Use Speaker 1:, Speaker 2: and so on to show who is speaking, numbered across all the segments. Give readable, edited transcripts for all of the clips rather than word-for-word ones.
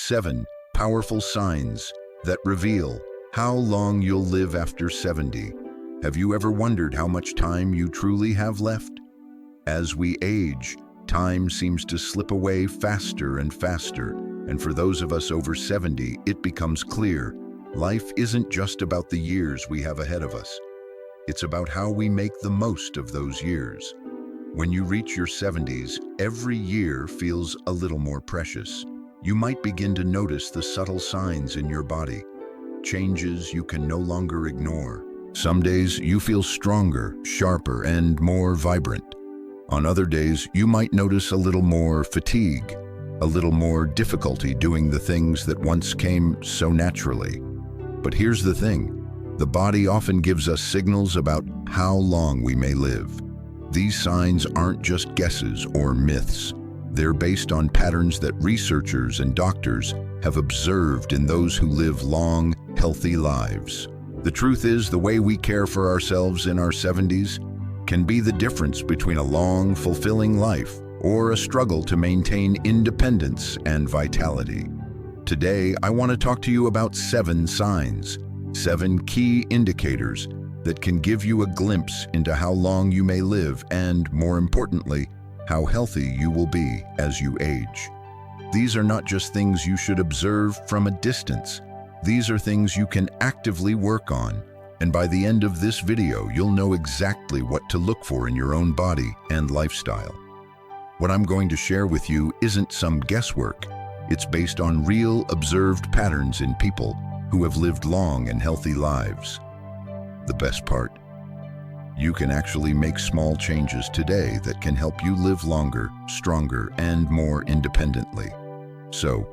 Speaker 1: 7 powerful signs that reveal how long you'll live after 70. Have you ever wondered how much time you truly have left? As we age, time seems to slip away faster and faster, and for those of us over 70, it becomes clear life isn't just about the years we have ahead of us. It's about how we make the most of those years. When you reach your 70s, every year feels a little more precious. You might begin to notice the subtle signs in your body, changes you can no longer ignore. Some days you feel stronger, sharper, and more vibrant. On other days, you might notice a little more fatigue, a little more difficulty doing the things that once came so naturally. But here's the thing, the body often gives us signals about how long we may live. These signs aren't just guesses or myths. They're based on patterns that researchers and doctors have observed in those who live long, healthy lives. The truth is, the way we care for ourselves in our 70s can be the difference between a long, fulfilling life or a struggle to maintain independence and vitality. Today, I want to talk to you about 7 signs, 7 key indicators that can give you a glimpse into how long you may live and, more importantly, how healthy you will be as you age. These are not just things you should observe from a distance. These are things you can actively work on, and by the end of this video, you'll know exactly what to look for in your own body and lifestyle. What I'm going to share with you isn't some guesswork. It's based on real, observed patterns in people who have lived long and healthy lives. The best part, you can actually make small changes today that can help you live longer, stronger, and more independently. So,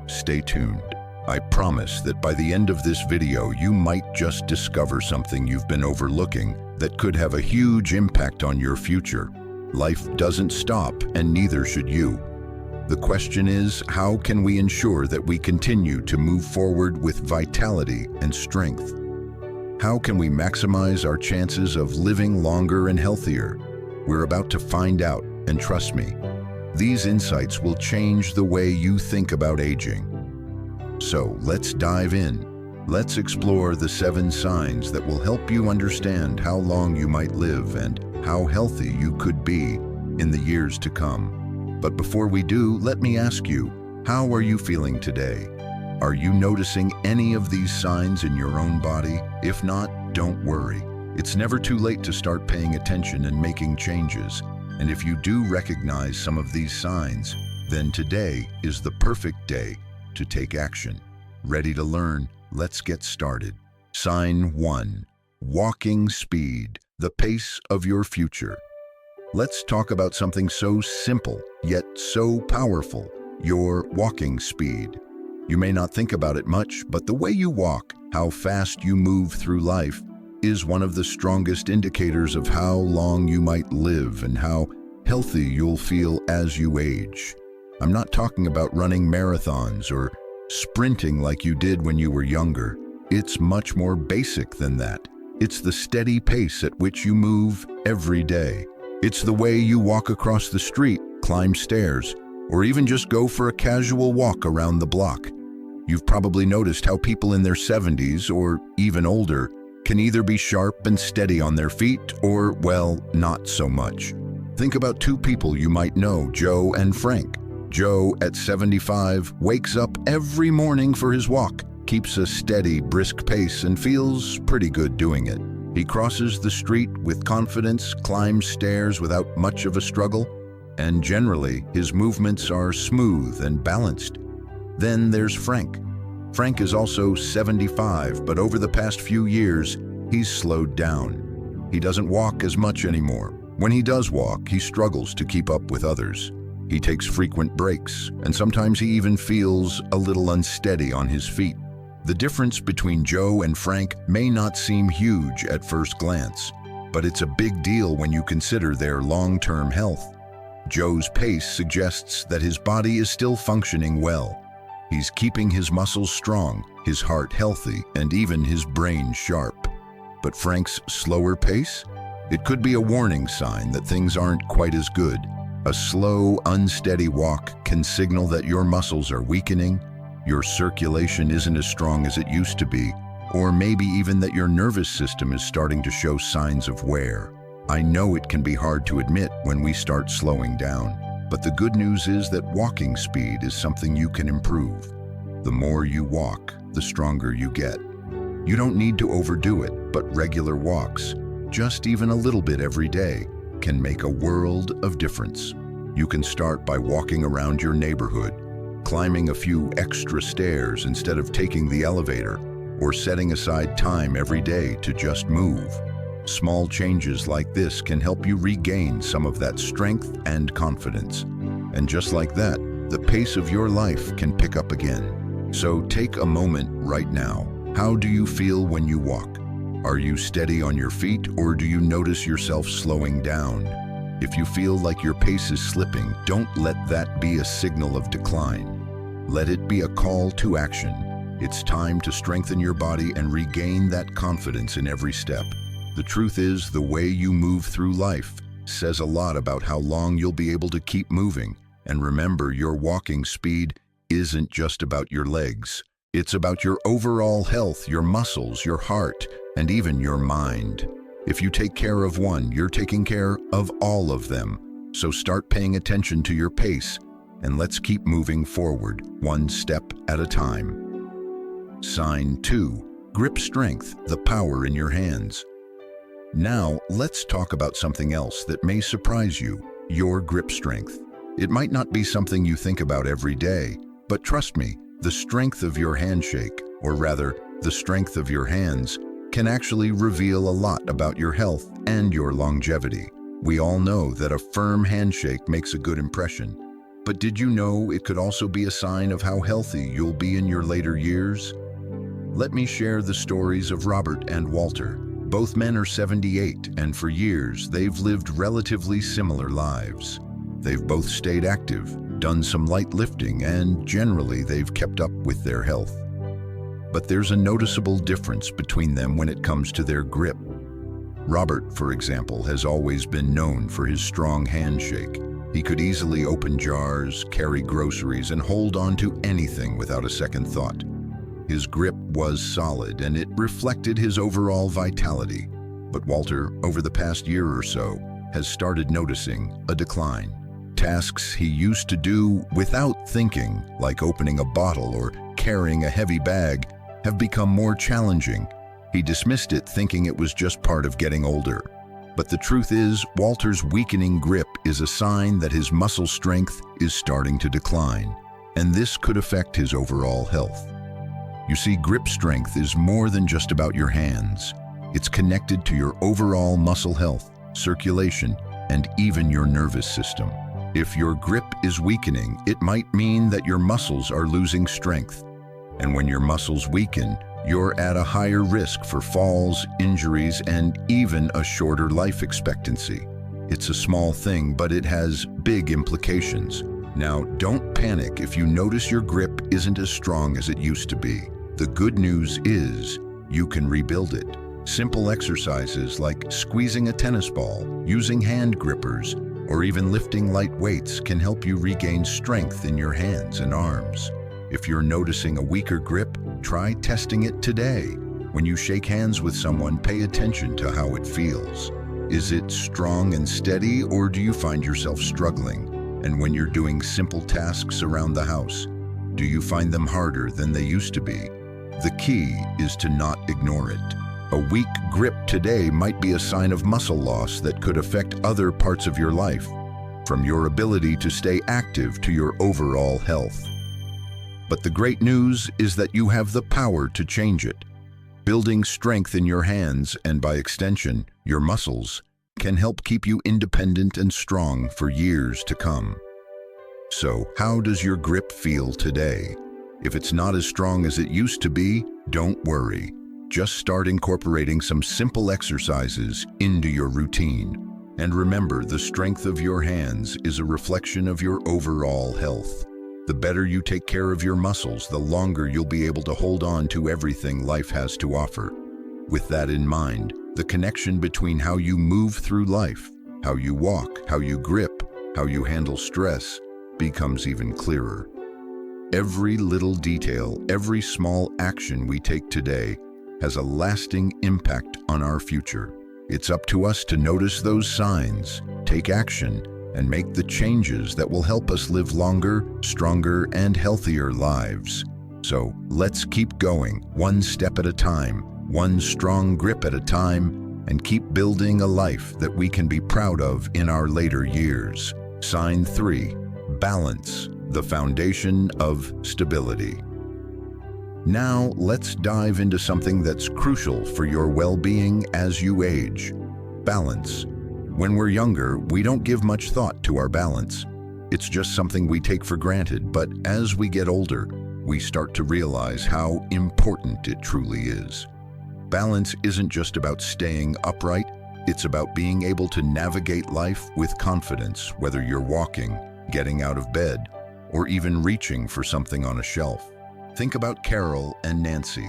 Speaker 1: stay tuned. I promise that by the end of this video, you might just discover something you've been overlooking that could have a huge impact on your future. Life doesn't stop, and neither should you. The question is, how can we ensure that we continue to move forward with vitality and strength? How can we maximize our chances of living longer and healthier? We're about to find out, and trust me, these insights will change the way you think about aging. So let's dive in. Let's explore the 7 signs that will help you understand how long you might live and how healthy you could be in the years to come. But before we do, let me ask you, how are you feeling today? Are you noticing any of these signs in your own body? If not, don't worry. It's never too late to start paying attention and making changes. And if you do recognize some of these signs, then today is the perfect day to take action. Ready to learn? Let's get started. Sign 1. Walking speed, the pace of your future. Let's talk about something so simple, yet so powerful, your walking speed. You may not think about it much, but the way you walk, how fast you move through life, is one of the strongest indicators of how long you might live and how healthy you'll feel as you age. I'm not talking about running marathons or sprinting like you did when you were younger. It's much more basic than that. It's the steady pace at which you move every day. It's the way you walk across the street, climb stairs, or even just go for a casual walk around the block. You've probably noticed how people in their 70s or even older can either be sharp and steady on their feet or, well, not so much. Think about 2 people you might know, Joe and Frank. Joe, at 75, wakes up every morning for his walk, keeps a steady, brisk pace, and feels pretty good doing it. He crosses the street with confidence, climbs stairs without much of a struggle, and generally, his movements are smooth and balanced. Then there's Frank. Frank is also 75, but over the past few years, he's slowed down. He doesn't walk as much anymore. When he does walk, he struggles to keep up with others. He takes frequent breaks, and sometimes he even feels a little unsteady on his feet. The difference between Joe and Frank may not seem huge at first glance, but it's a big deal when you consider their long-term health. Joe's pace suggests that his body is still functioning well. He's keeping his muscles strong, his heart healthy, and even his brain sharp. But Frank's slower pace? It could be a warning sign that things aren't quite as good. A slow, unsteady walk can signal that your muscles are weakening, your circulation isn't as strong as it used to be, or maybe even that your nervous system is starting to show signs of wear. I know it can be hard to admit when we start slowing down, but the good news is that walking speed is something you can improve. The more you walk, the stronger you get. You don't need to overdo it, but regular walks, just even a little bit every day, can make a world of difference. You can start by walking around your neighborhood, climbing a few extra stairs instead of taking the elevator, or setting aside time every day to just move. Small changes like this can help you regain some of that strength and confidence. And just like that, the pace of your life can pick up again. So take a moment right now. How do you feel when you walk? Are you steady on your feet, or do you notice yourself slowing down? If you feel like your pace is slipping, don't let that be a signal of decline. Let it be a call to action. It's time to strengthen your body and regain that confidence in every step. The truth is, the way you move through life says a lot about how long you'll be able to keep moving. And remember, your walking speed isn't just about your legs. It's about your overall health, your muscles, your heart, and even your mind. If you take care of one, you're taking care of all of them. So start paying attention to your pace, and let's keep moving forward, one step at a time. Sign 2. Grip strength, the power in your hands. Now, let's talk about something else that may surprise you, your grip strength. It might not be something you think about every day, but trust me, the strength of your handshake, or rather, the strength of your hands, can actually reveal a lot about your health and your longevity. We all know that a firm handshake makes a good impression, but did you know it could also be a sign of how healthy you'll be in your later years? Let me share the stories of Robert and Walter. Both men are 78, and for years they've lived relatively similar lives. They've both stayed active, done some light lifting, and generally they've kept up with their health. But there's a noticeable difference between them when it comes to their grip. Robert, for example, has always been known for his strong handshake. He could easily open jars, carry groceries, and hold on to anything without a second thought. His grip was solid, and it reflected his overall vitality. But Walter, over the past year or so, has started noticing a decline. Tasks he used to do without thinking, like opening a bottle or carrying a heavy bag, have become more challenging. He dismissed it, thinking it was just part of getting older. But the truth is, Walter's weakening grip is a sign that his muscle strength is starting to decline, and this could affect his overall health. You see, grip strength is more than just about your hands. It's connected to your overall muscle health, circulation, and even your nervous system. If your grip is weakening, it might mean that your muscles are losing strength. And when your muscles weaken, you're at a higher risk for falls, injuries, and even a shorter life expectancy. It's a small thing, but it has big implications. Now, don't panic if you notice your grip isn't as strong as it used to be. The good news is you can rebuild it. Simple exercises like squeezing a tennis ball, using hand grippers, or even lifting light weights can help you regain strength in your hands and arms. If you're noticing a weaker grip, try testing it today. When you shake hands with someone, pay attention to how it feels. Is it strong and steady, or do you find yourself struggling? And when you're doing simple tasks around the house, do you find them harder than they used to be? The key is to not ignore it. A weak grip today might be a sign of muscle loss that could affect other parts of your life, from your ability to stay active to your overall health. But the great news is that you have the power to change it. Building strength in your hands, and by extension, your muscles, can help keep you independent and strong for years to come. So, how does your grip feel today? If it's not as strong as it used to be, don't worry. Just start incorporating some simple exercises into your routine. And remember, the strength of your hands is a reflection of your overall health. The better you take care of your muscles, the longer you'll be able to hold on to everything life has to offer. With that in mind, the connection between how you move through life, how you walk, how you grip, how you handle stress, becomes even clearer. Every little detail, every small action we take today has a lasting impact on our future. It's up to us to notice those signs, take action, and make the changes that will help us live longer, stronger, and healthier lives. So let's keep going, one step at a time, one strong grip at a time, and keep building a life that we can be proud of in our later years. Sign 3. Balance, the foundation of stability. Now, let's dive into something that's crucial for your well-being as you age: balance. When we're younger, we don't give much thought to our balance. It's just something we take for granted, but as we get older, we start to realize how important it truly is. Balance isn't just about staying upright, it's about being able to navigate life with confidence, whether you're walking, getting out of bed, or even reaching for something on a shelf. Think about Carol and Nancy.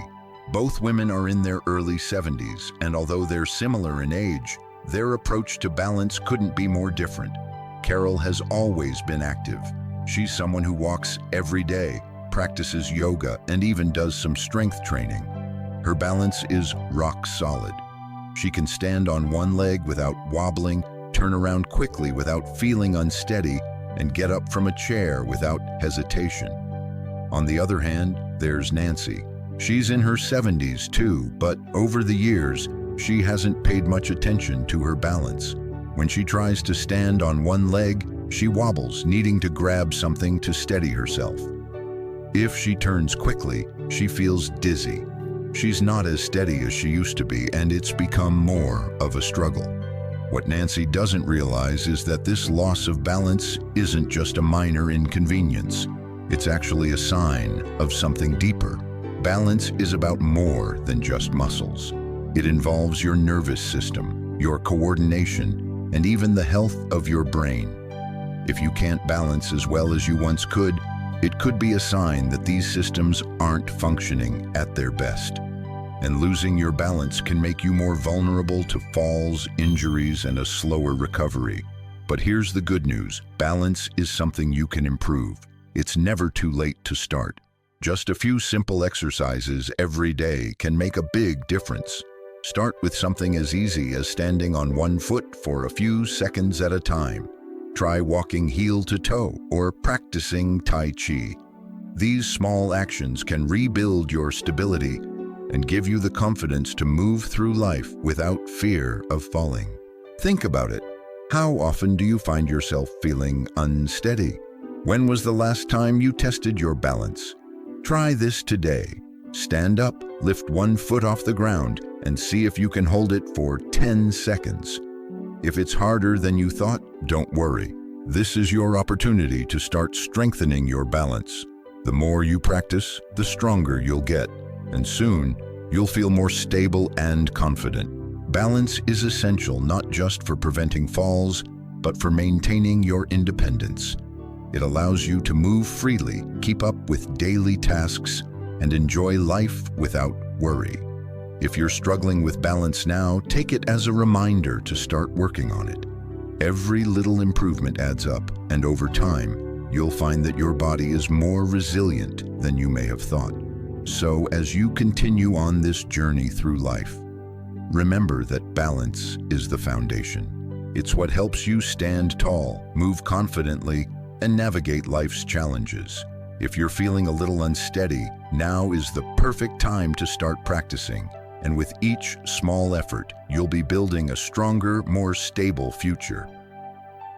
Speaker 1: Both women are in their early 70s, and although they're similar in age, their approach to balance couldn't be more different. Carol has always been active. She's someone who walks every day, practices yoga, and even does some strength training. Her balance is rock solid. She can stand on one leg without wobbling, turn around quickly without feeling unsteady, and get up from a chair without hesitation. On the other hand, there's Nancy. She's in her 70s too, but over the years, she hasn't paid much attention to her balance. When she tries to stand on one leg, she wobbles, needing to grab something to steady herself. If she turns quickly, she feels dizzy. She's not as steady as she used to be, and it's become more of a struggle. What Nancy doesn't realize is that this loss of balance isn't just a minor inconvenience. It's actually a sign of something deeper. Balance is about more than just muscles. It involves your nervous system, your coordination, and even the health of your brain. If you can't balance as well as you once could, it could be a sign that these systems aren't functioning at their best. And losing your balance can make you more vulnerable to falls, injuries, and a slower recovery. But here's the good news: balance is something you can improve. It's never too late to start. Just a few simple exercises every day can make a big difference. Start with something as easy as standing on one foot for a few seconds at a time. Try walking heel to toe or practicing Tai Chi. These small actions can rebuild your stability and give you the confidence to move through life without fear of falling. Think about it. How often do you find yourself feeling unsteady? When was the last time you tested your balance? Try this today. Stand up, lift one foot off the ground, and see if you can hold it for 10 seconds. If it's harder than you thought, don't worry. This is your opportunity to start strengthening your balance. The more you practice, the stronger you'll get, and soon you'll feel more stable and confident. Balance is essential not just for preventing falls, but for maintaining your independence. It allows you to move freely, keep up with daily tasks, and enjoy life without worry. If you're struggling with balance now, take it as a reminder to start working on it. Every little improvement adds up, and over time, you'll find that your body is more resilient than you may have thought. So, as you continue on this journey through life, remember that balance is the foundation. It's what helps you stand tall, move confidently, and navigate life's challenges. If you're feeling a little unsteady, now is the perfect time to start practicing. And with each small effort, you'll be building a stronger, more stable future.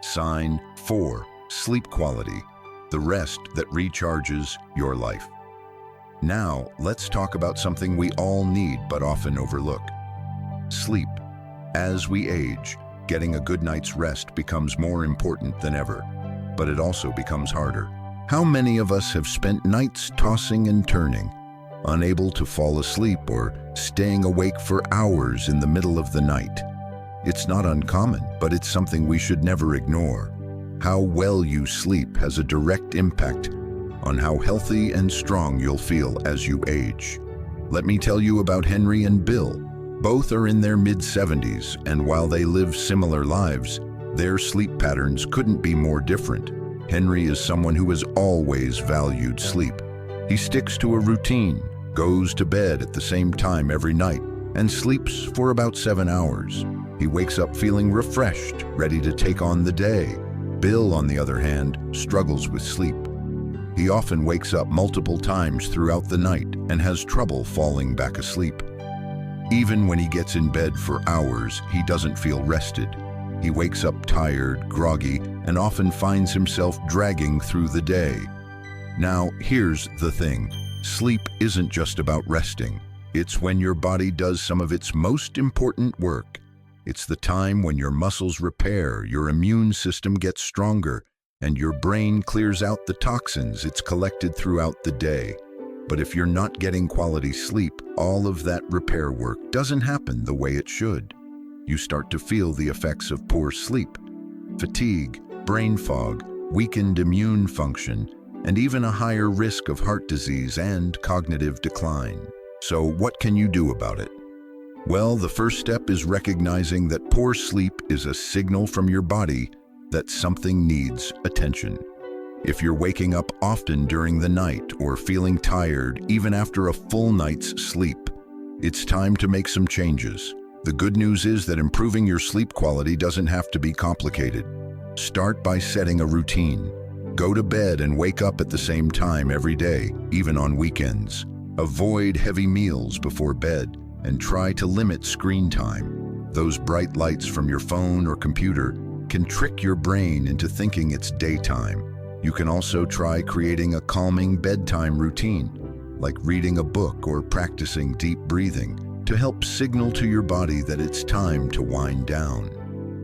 Speaker 1: Sign 4. Sleep quality, the rest that recharges your life. Now, let's talk about something we all need but often overlook: sleep. As we age, getting a good night's rest becomes more important than ever, but it also becomes harder. How many of us have spent nights tossing and turning, unable to fall asleep or staying awake for hours in the middle of the night? It's not uncommon, but it's something we should never ignore. How well you sleep has a direct impact on how healthy and strong you'll feel as you age. Let me tell you about Henry and Bill. Both are in their mid-70s, and while they live similar lives, their sleep patterns couldn't be more different. Henry is someone who has always valued sleep. He sticks to a routine, goes to bed at the same time every night, and sleeps for about 7 hours. He wakes up feeling refreshed, ready to take on the day. Bill, on the other hand, struggles with sleep. He often wakes up multiple times throughout the night and has trouble falling back asleep. Even when he gets in bed for hours, he doesn't feel rested. He wakes up tired, groggy, and often finds himself dragging through the day. Now, here's the thing. Sleep isn't just about resting. It's when your body does some of its most important work. It's the time when your muscles repair, your immune system gets stronger, and your brain clears out the toxins it's collected throughout the day. But if you're not getting quality sleep, all of that repair work doesn't happen the way it should. You start to feel the effects of poor sleep: fatigue, brain fog, weakened immune function, and even a higher risk of heart disease and cognitive decline. So what can you do about it? Well, the first step is recognizing that poor sleep is a signal from your body that something needs attention. If you're waking up often during the night or feeling tired even after a full night's sleep, it's time to make some changes. The good news is that improving your sleep quality doesn't have to be complicated. Start by setting a routine. Go to bed and wake up at the same time every day, even on weekends. Avoid heavy meals before bed and try to limit screen time. Those bright lights from your phone or computer can trick your brain into thinking it's daytime. You can also try creating a calming bedtime routine, like reading a book or practicing deep breathing, to help signal to your body that it's time to wind down.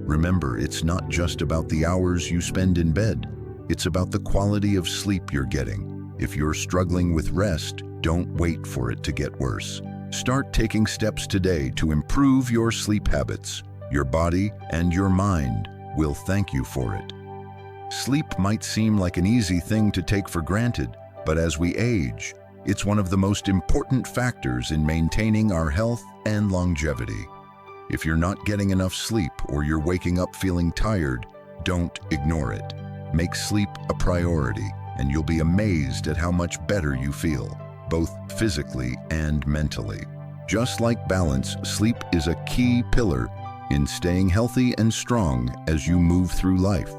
Speaker 1: Remember, it's not just about the hours you spend in bed. It's about the quality of sleep you're getting. If you're struggling with rest, don't wait for it to get worse. Start taking steps today to improve your sleep habits. Your body and your mind will thank you for it. Sleep might seem like an easy thing to take for granted, but as we age, it's one of the most important factors in maintaining our health and longevity. If you're not getting enough sleep or you're waking up feeling tired, don't ignore it. Make sleep a priority, and you'll be amazed at how much better you feel, both physically and mentally. Just like balance, sleep is a key pillar in staying healthy and strong as you move through life.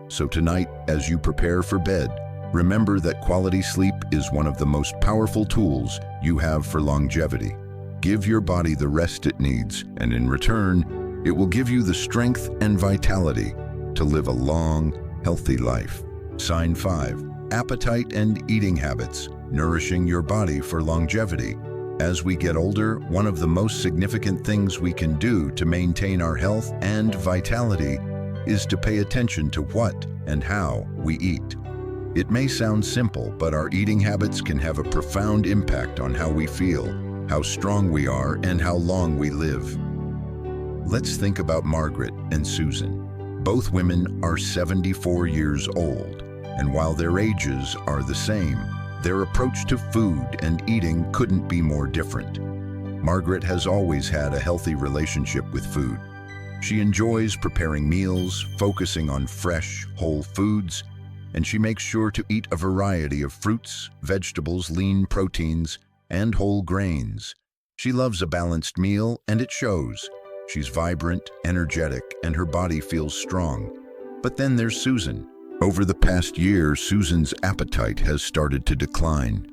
Speaker 1: So tonight, as you prepare for bed, remember that quality sleep is one of the most powerful tools you have for longevity. Give your body the rest it needs, and in return, it will give you the strength and vitality to live a long, healthy life. Sign 5. Appetite and eating habits, nourishing your body for longevity. As we get older, one of the most significant things we can do to maintain our health and vitality is to pay attention to what and how we eat. It may sound simple, but our eating habits can have a profound impact on how we feel, how strong we are, and how long we live. Let's think about Margaret and Susan. Both women are 74 years old, and while their ages are the same, their approach to food and eating couldn't be more different. Margaret has always had a healthy relationship with food. She enjoys preparing meals, focusing on fresh, whole foods, and she makes sure to eat a variety of fruits, vegetables, lean proteins, and whole grains. She loves a balanced meal, and it shows. She's vibrant, energetic, and her body feels strong. But then there's Susan. Over the past year, Susan's appetite has started to decline.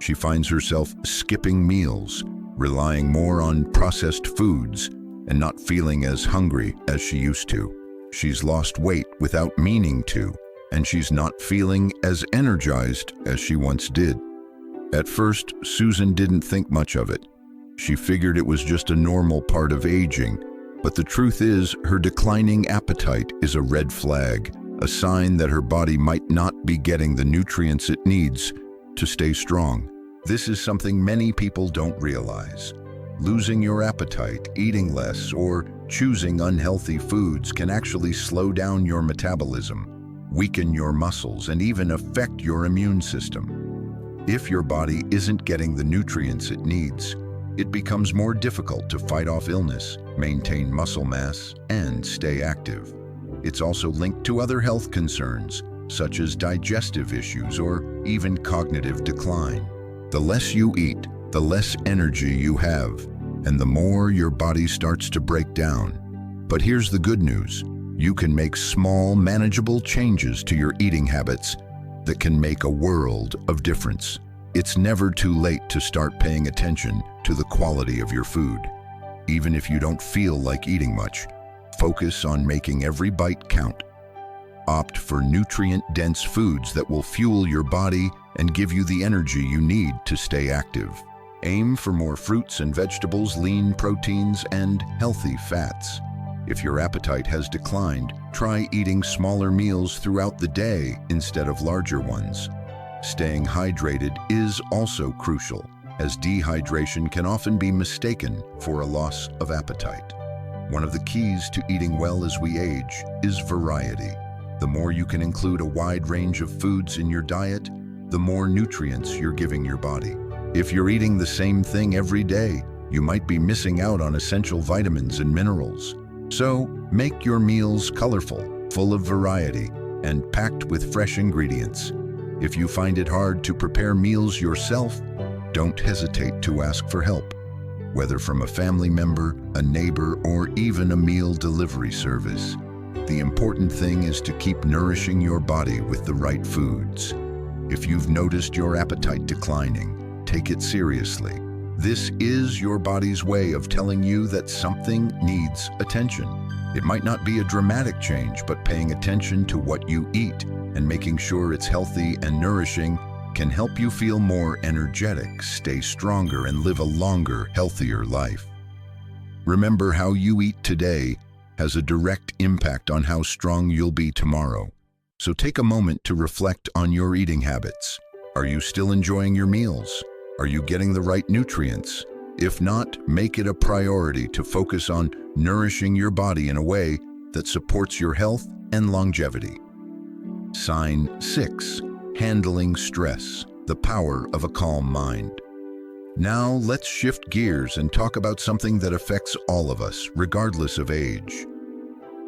Speaker 1: She finds herself skipping meals, relying more on processed foods, and not feeling as hungry as she used to. She's lost weight without meaning to, and she's not feeling as energized as she once did. At first, Susan didn't think much of it. She figured it was just a normal part of aging, but the truth is, her declining appetite is a red flag, a sign that her body might not be getting the nutrients it needs to stay strong. This is something many people don't realize. Losing your appetite, eating less, or choosing unhealthy foods can actually slow down your metabolism, weaken your muscles, and even affect your immune system. If your body isn't getting the nutrients it needs, it becomes more difficult to fight off illness, maintain muscle mass, and stay active. It's also linked to other health concerns, such as digestive issues or even cognitive decline. The less you eat, the less energy you have, and the more your body starts to break down. But here's the good news. You can make small, manageable changes to your eating habits that can make a world of difference. It's never too late to start paying attention to the quality of your food. Even if you don't feel like eating much, focus on making every bite count. Opt for nutrient-dense foods that will fuel your body and give you the energy you need to stay active. Aim for more fruits and vegetables, lean proteins, and healthy fats. If your appetite has declined, try eating smaller meals throughout the day instead of larger ones. Staying hydrated is also crucial, as dehydration can often be mistaken for a loss of appetite. One of the keys to eating well as we age is variety. The more you can include a wide range of foods in your diet, the more nutrients you're giving your body. If you're eating the same thing every day, you might be missing out on essential vitamins and minerals. So, make your meals colorful, full of variety, and packed with fresh ingredients. If you find it hard to prepare meals yourself, don't hesitate to ask for help, whether from a family member, a neighbor, or even a meal delivery service. The important thing is to keep nourishing your body with the right foods. If you've noticed your appetite declining, take it seriously. This is your body's way of telling you that something needs attention. It might not be a dramatic change, but paying attention to what you eat and making sure it's healthy and nourishing can help you feel more energetic, stay stronger, and live a longer, healthier life. Remember, how you eat today has a direct impact on how strong you'll be tomorrow. So take a moment to reflect on your eating habits. Are you still enjoying your meals? Are you getting the right nutrients? If not, make it a priority to focus on nourishing your body in a way that supports your health and longevity. Sign 6. Handling stress, the power of a calm mind. Now let's shift gears and talk about something that affects all of us, regardless of age.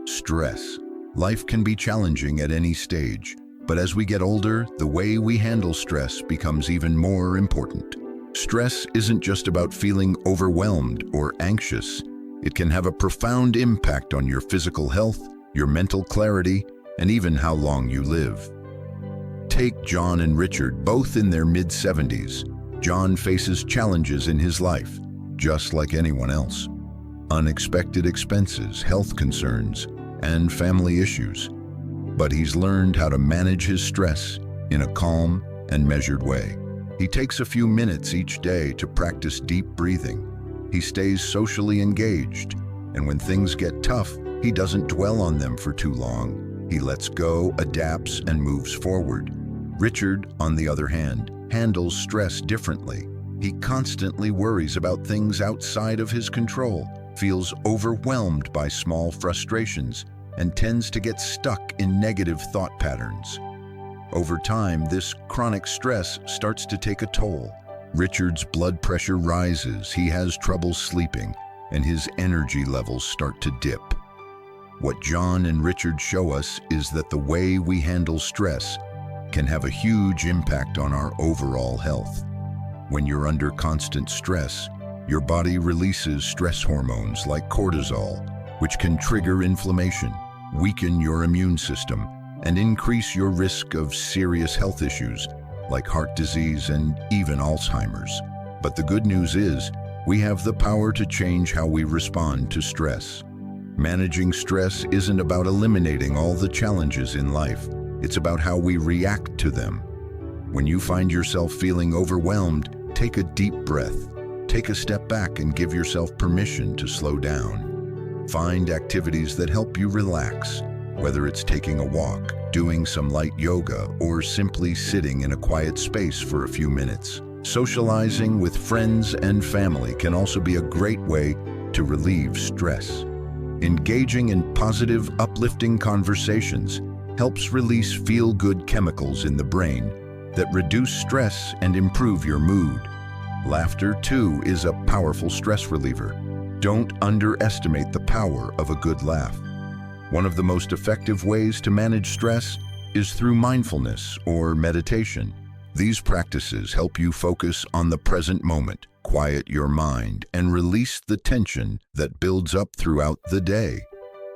Speaker 1: Stress. Life can be challenging at any stage, but as we get older, the way we handle stress becomes even more important. Stress isn't just about feeling overwhelmed or anxious. It can have a profound impact on your physical health, your mental clarity, and even how long you live. Take John and Richard, both in their mid-70s. John faces challenges in his life, just like anyone else. Unexpected expenses, health concerns, and family issues. But he's learned how to manage his stress in a calm and measured way. He takes a few minutes each day to practice deep breathing. He stays socially engaged, and when things get tough, he doesn't dwell on them for too long. He lets go, adapts, and moves forward. Richard, on the other hand, handles stress differently. He constantly worries about things outside of his control, feels overwhelmed by small frustrations, and tends to get stuck in negative thought patterns. Over time, this chronic stress starts to take a toll. Richard's blood pressure rises, he has trouble sleeping, and his energy levels start to dip. What John and Richard show us is that the way we handle stress can have a huge impact on our overall health. When you're under constant stress, your body releases stress hormones like cortisol, which can trigger inflammation, weaken your immune system, and increase your risk of serious health issues like heart disease and even Alzheimer's. But the good news is, we have the power to change how we respond to stress. Managing stress isn't about eliminating all the challenges in life. It's about how we react to them. When you find yourself feeling overwhelmed, take a deep breath. Take a step back and give yourself permission to slow down. Find activities that help you relax, whether it's taking a walk, doing some light yoga, or simply sitting in a quiet space for a few minutes. Socializing with friends and family can also be a great way to relieve stress. Engaging in positive, uplifting conversations helps release feel-good chemicals in the brain that reduce stress and improve your mood. Laughter, too, is a powerful stress reliever. Don't underestimate the power of a good laugh. One of the most effective ways to manage stress is through mindfulness or meditation. These practices help you focus on the present moment, quiet your mind, and release the tension that builds up throughout the day.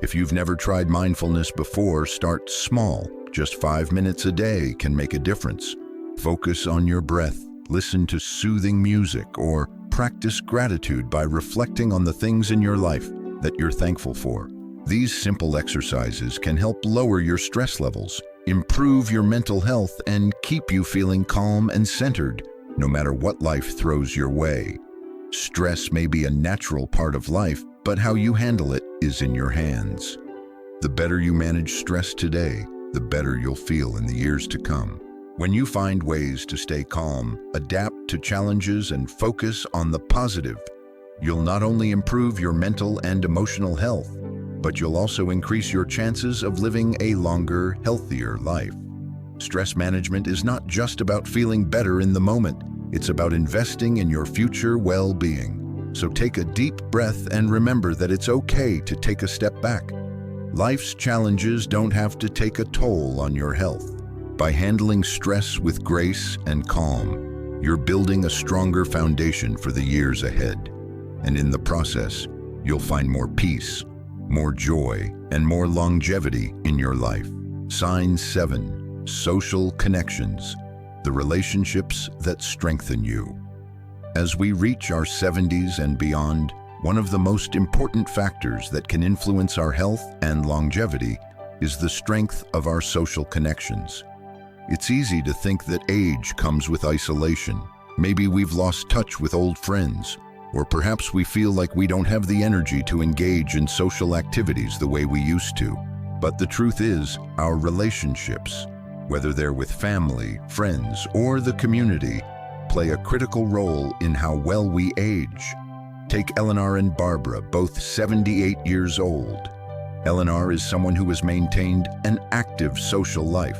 Speaker 1: If you've never tried mindfulness before, start small. Just 5 minutes a day can make a difference. Focus on your breath, listen to soothing music, or practice gratitude by reflecting on the things in your life that you're thankful for. These simple exercises can help lower your stress levels, improve your mental health, and keep you feeling calm and centered, no matter what life throws your way. Stress may be a natural part of life, but how you handle it is in your hands. The better you manage stress today, the better you'll feel in the years to come. When you find ways to stay calm, adapt to challenges, and focus on the positive, you'll not only improve your mental and emotional health, but you'll also increase your chances of living a longer, healthier life. Stress management is not just about feeling better in the moment. It's about investing in your future well-being. So take a deep breath and remember that it's okay to take a step back. Life's challenges don't have to take a toll on your health. By handling stress with grace and calm, you're building a stronger foundation for the years ahead. And in the process, you'll find more peace, more joy, and more longevity in your life. Sign 7. Social connections, the relationships that strengthen you. As we reach our 70s and beyond, one of the most important factors that can influence our health and longevity is the strength of our social connections. It's easy to think that age comes with isolation. Maybe we've lost touch with old friends, or perhaps we feel like we don't have the energy to engage in social activities the way we used to. But the truth is, our relationships, whether they're with family, friends, or the community, play a critical role in how well we age. Take Eleanor and Barbara, both 78 years old. Eleanor is someone who has maintained an active social life.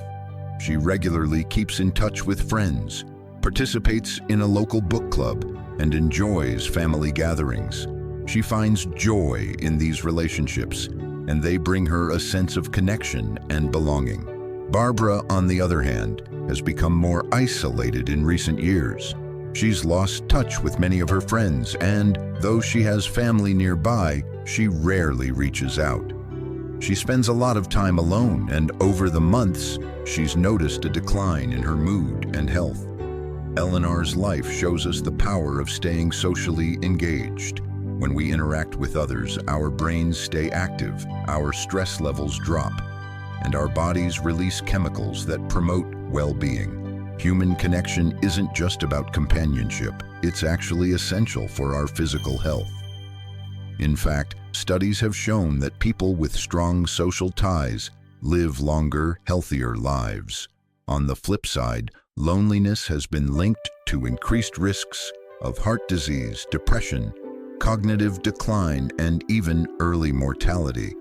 Speaker 1: She regularly keeps in touch with friends, participates in a local book club, and enjoys family gatherings. She finds joy in these relationships, and they bring her a sense of connection and belonging. Barbara, on the other hand, has become more isolated in recent years. She's lost touch with many of her friends, and though she has family nearby, she rarely reaches out. She spends a lot of time alone, and over the months, she's noticed a decline in her mood and health. Eleanor's life shows us the power of staying socially engaged. When we interact with others, our brains stay active, our stress levels drop, and our bodies release chemicals that promote well-being. Human connection isn't just about companionship, it's actually essential for our physical health. In fact, studies have shown that people with strong social ties live longer, healthier lives. On the flip side, loneliness has been linked to increased risks of heart disease, depression, cognitive decline, and even early mortality.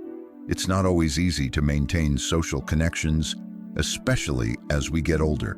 Speaker 1: It's not always easy to maintain social connections, especially as we get older.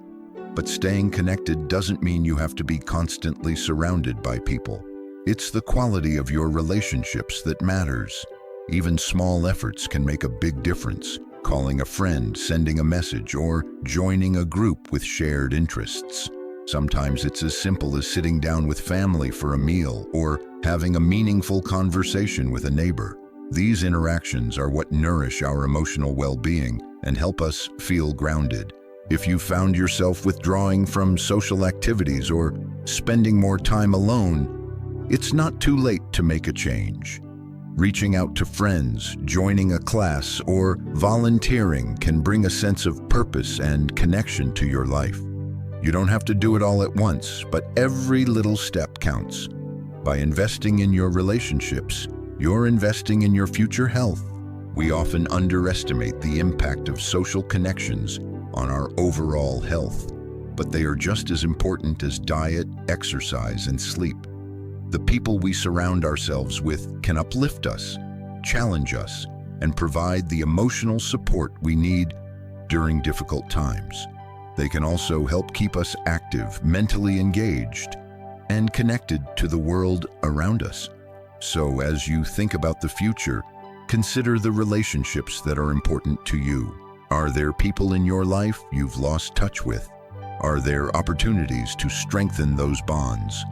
Speaker 1: But staying connected doesn't mean you have to be constantly surrounded by people. It's the quality of your relationships that matters. Even small efforts can make a big difference. Calling a friend, sending a message, or joining a group with shared interests. Sometimes it's as simple as sitting down with family for a meal or having a meaningful conversation with a neighbor. These interactions are what nourish our emotional well-being and help us feel grounded. If you found yourself withdrawing from social activities or spending more time alone, it's not too late to make a change. Reaching out to friends, joining a class, or volunteering can bring a sense of purpose and connection to your life. You don't have to do it all at once, but every little step counts. By investing in your relationships, you're investing in your future health. We often underestimate the impact of social connections on our overall health, but they are just as important as diet, exercise, and sleep. The people we surround ourselves with can uplift us, challenge us, and provide the emotional support we need during difficult times. They can also help keep us active, mentally engaged, and connected to the world around us. So as you think about the future, consider the relationships that are important to you. Are there people in your life you've lost touch with? Are there opportunities to strengthen those bonds?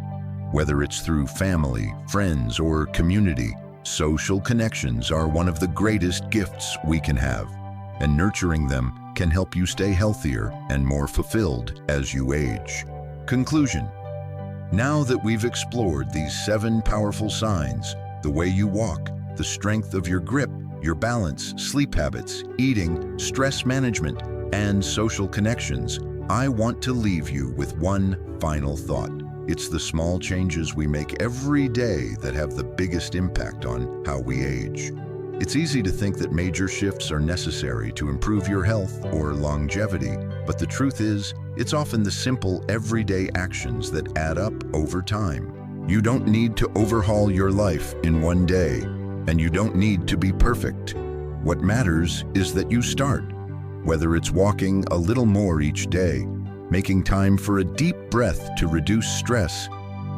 Speaker 1: Whether it's through family, friends, or community, social connections are one of the greatest gifts we can have, and nurturing them can help you stay healthier and more fulfilled as you age. Conclusion. Now that we've explored these 7 powerful signs, the way you walk, the strength of your grip, your balance, sleep habits, eating, stress management, and social connections, I want to leave you with one final thought. It's the small changes we make every day that have the biggest impact on how we age. It's easy to think that major shifts are necessary to improve your health or longevity, but the truth is, it's often the simple, everyday actions that add up over time. You don't need to overhaul your life in one day, and you don't need to be perfect. What matters is that you start. Whether it's walking a little more each day, making time for a deep breath to reduce stress,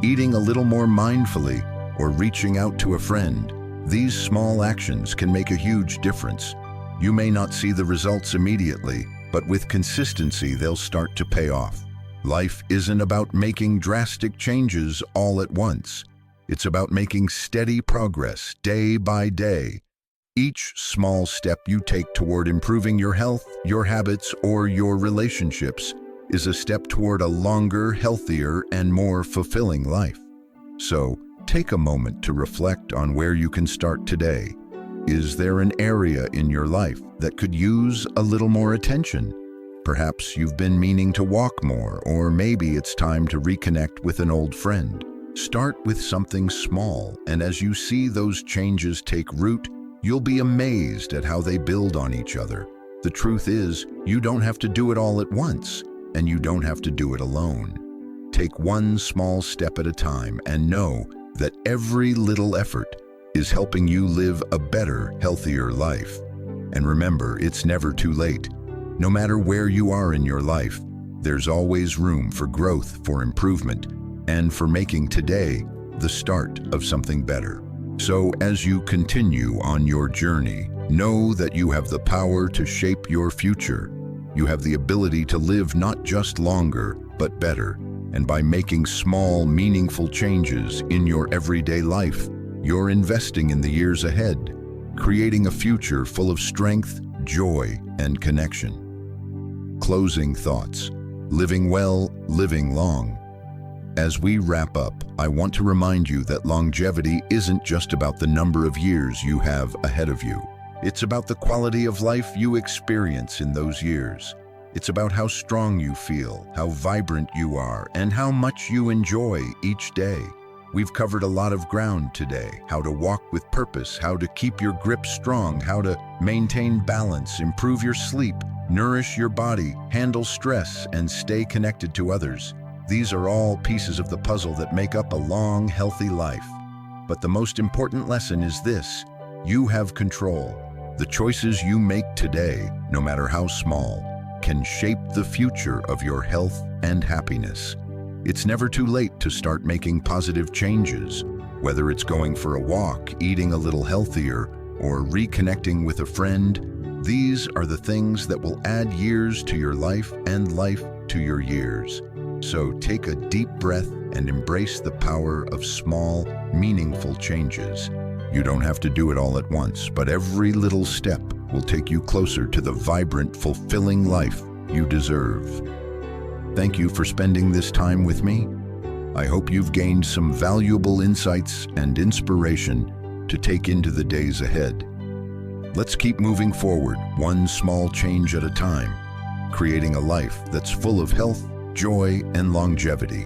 Speaker 1: eating a little more mindfully, or reaching out to a friend, these small actions can make a huge difference. You may not see the results immediately, but with consistency, they'll start to pay off. Life isn't about making drastic changes all at once. It's about making steady progress day by day. Each small step you take toward improving your health, your habits, or your relationships is a step toward a longer, healthier, and more fulfilling life. So, take a moment to reflect on where you can start today. Is there an area in your life that could use a little more attention? Perhaps you've been meaning to walk more, or maybe it's time to reconnect with an old friend. Start with something small, and as you see those changes take root, you'll be amazed at how they build on each other. The truth is, you don't have to do it all at once, and you don't have to do it alone. Take one small step at a time and know that every little effort is helping you live a better, healthier life. And remember, it's never too late. No matter where you are in your life, there's always room for growth, for improvement, and for making today the start of something better. So as you continue on your journey, know that you have the power to shape your future. You have the ability to live not just longer, but better. And by making small, meaningful changes in your everyday life, you're investing in the years ahead, creating a future full of strength, joy, and connection. Closing thoughts. Living well, living long. As we wrap up, I want to remind you that longevity isn't just about the number of years you have ahead of you. It's about the quality of life you experience in those years. It's about how strong you feel, how vibrant you are, and how much you enjoy each day. We've covered a lot of ground today: how to walk with purpose, how to keep your grip strong, how to maintain balance, improve your sleep, nourish your body, handle stress, and stay connected to others. These are all pieces of the puzzle that make up a long, healthy life. But the most important lesson is this: you have control. The choices you make today, no matter how small, can shape the future of your health and happiness. It's never too late to start making positive changes, whether it's going for a walk, eating a little healthier, or reconnecting with a friend. These are the things that will add years to your life and life to your years. So take a deep breath and embrace the power of small, meaningful changes. You don't have to do it all at once, but every little step will take you closer to the vibrant, fulfilling life you deserve. Thank you for spending this time with me. I hope you've gained some valuable insights and inspiration to take into the days ahead. Let's keep moving forward, one small change at a time, creating a life that's full of health, joy, and longevity.